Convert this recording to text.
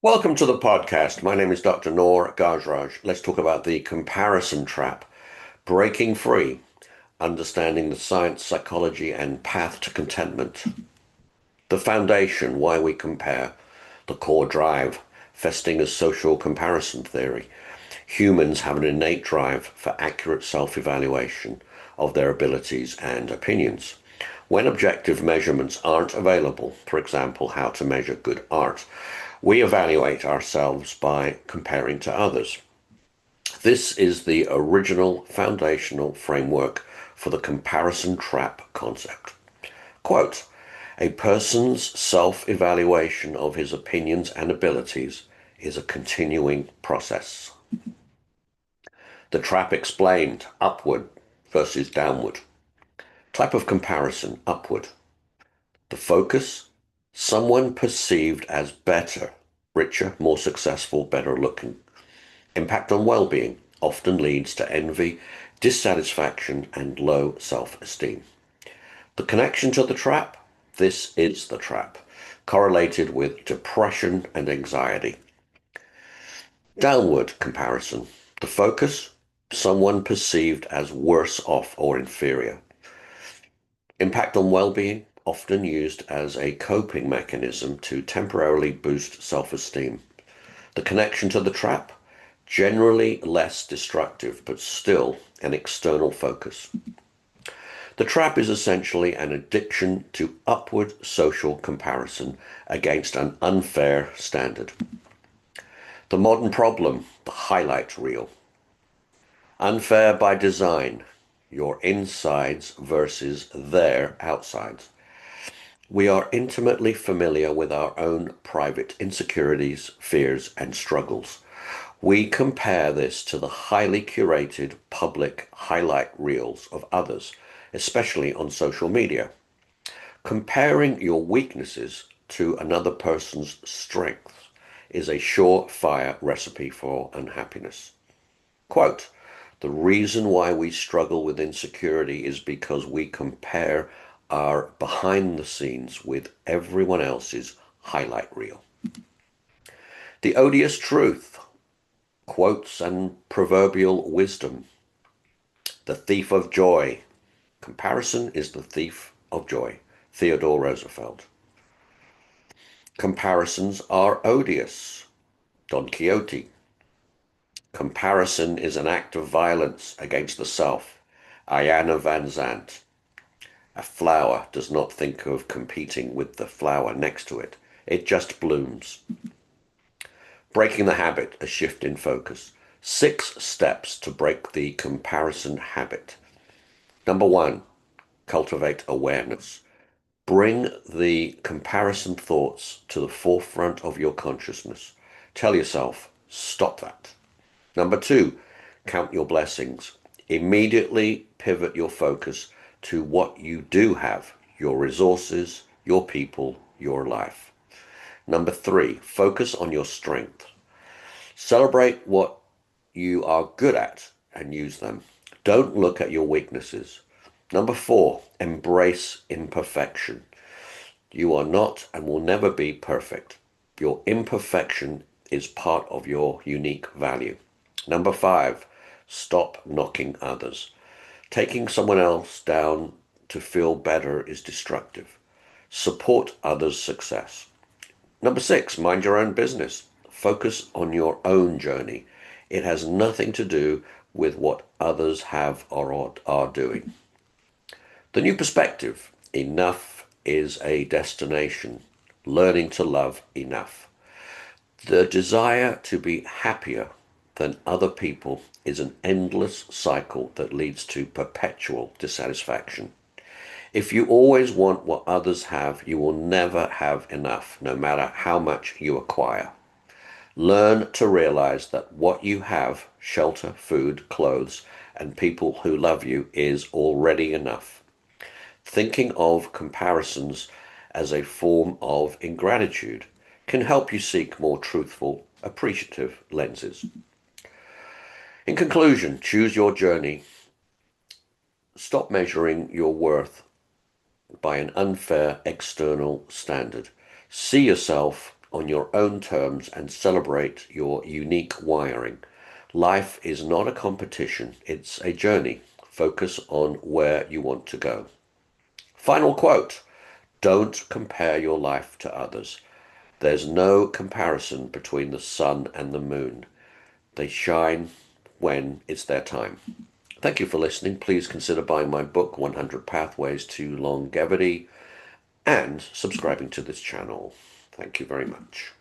Welcome to the podcast. My name is Dr. Noor Gajraj. Let's talk about the comparison trap, breaking free, understanding the science, psychology, and path to contentment. The foundation, why we compare, the core drive, Festinger's social comparison theory. Humans have an innate drive for accurate self-evaluation of their abilities and opinions. When objective measurements aren't available, for example, how to measure good art, we evaluate ourselves by comparing to others. This is the original foundational framework for the comparison trap concept. Quote, a person's self-evaluation of his opinions and abilities is a continuing process. The trap explained, upward versus downward. Type of comparison, upward. The focus, someone perceived as better, richer, more successful, better looking. Impact on well-being often leads to envy, dissatisfaction, and low self-esteem. The connection to the trap, this is the trap, correlated with depression and anxiety. Downward comparison. The focus, someone perceived as worse off or inferior. Impact on well-being, often used as a coping mechanism to temporarily boost self-esteem. The connection to the trap, generally less destructive, but still an external focus. The trap is essentially an addiction to upward social comparison against an unfair standard. The modern problem, the highlight reel. Unfair by design, your insides versus their outsides. We are intimately familiar with our own private insecurities, fears, and struggles. We compare this to the highly curated public highlight reels of others, especially on social media. Comparing your weaknesses to another person's strengths is a surefire recipe for unhappiness. Quote, the reason why we struggle with insecurity is because we compare our behind the scenes with everyone else's highlight reel. The odious truth, quotes and proverbial wisdom. The thief of joy. Comparison is the thief of joy. Theodore Roosevelt. Comparisons are odious. Don Quixote. Comparison is an act of violence against the self. Ayanna Van Zandt. A flower does not think of competing with the flower next to it. It just blooms. Breaking the habit, a shift in focus. 6 steps to break the comparison habit. Number 1, cultivate awareness. Bring the comparison thoughts to the forefront of your consciousness. Tell yourself, stop that. Number 2, count your blessings. Immediately pivot your focus to what you do have, your resources, your people, your life. Number 3, focus on your strength. Celebrate what you are good at and use them. Don't look at your weaknesses. Number 4, embrace imperfection. You are not and will never be perfect. Your imperfection is part of your unique value. Number 5, stop knocking others. Taking someone else down to feel better is destructive. Support others' success. Number 6, mind your own business. Focus on your own journey. It has nothing to do with what others have or are doing. The new perspective, enough is a destination. Learning to love enough. The desire to be happier than other people is an endless cycle that leads to perpetual dissatisfaction. If you always want what others have, you will never have enough, no matter how much you acquire. Learn to realize that what you have, shelter, food, clothes, and people who love you, is already enough. Thinking of comparisons as a form of ingratitude can help you seek more truthful, appreciative lenses. In conclusion, choose your journey. Stop measuring your worth by an unfair external standard. See yourself on your own terms and celebrate your unique wiring. Life is not a competition, it's a journey. Focus on where you want to go. Final quote: don't compare your life to others. There's no comparison between the sun and the moon. They shine when it's their time. Thank you for listening. Please consider buying my book, 100 Pathways to Longevity, and subscribing to this channel. Thank you very much.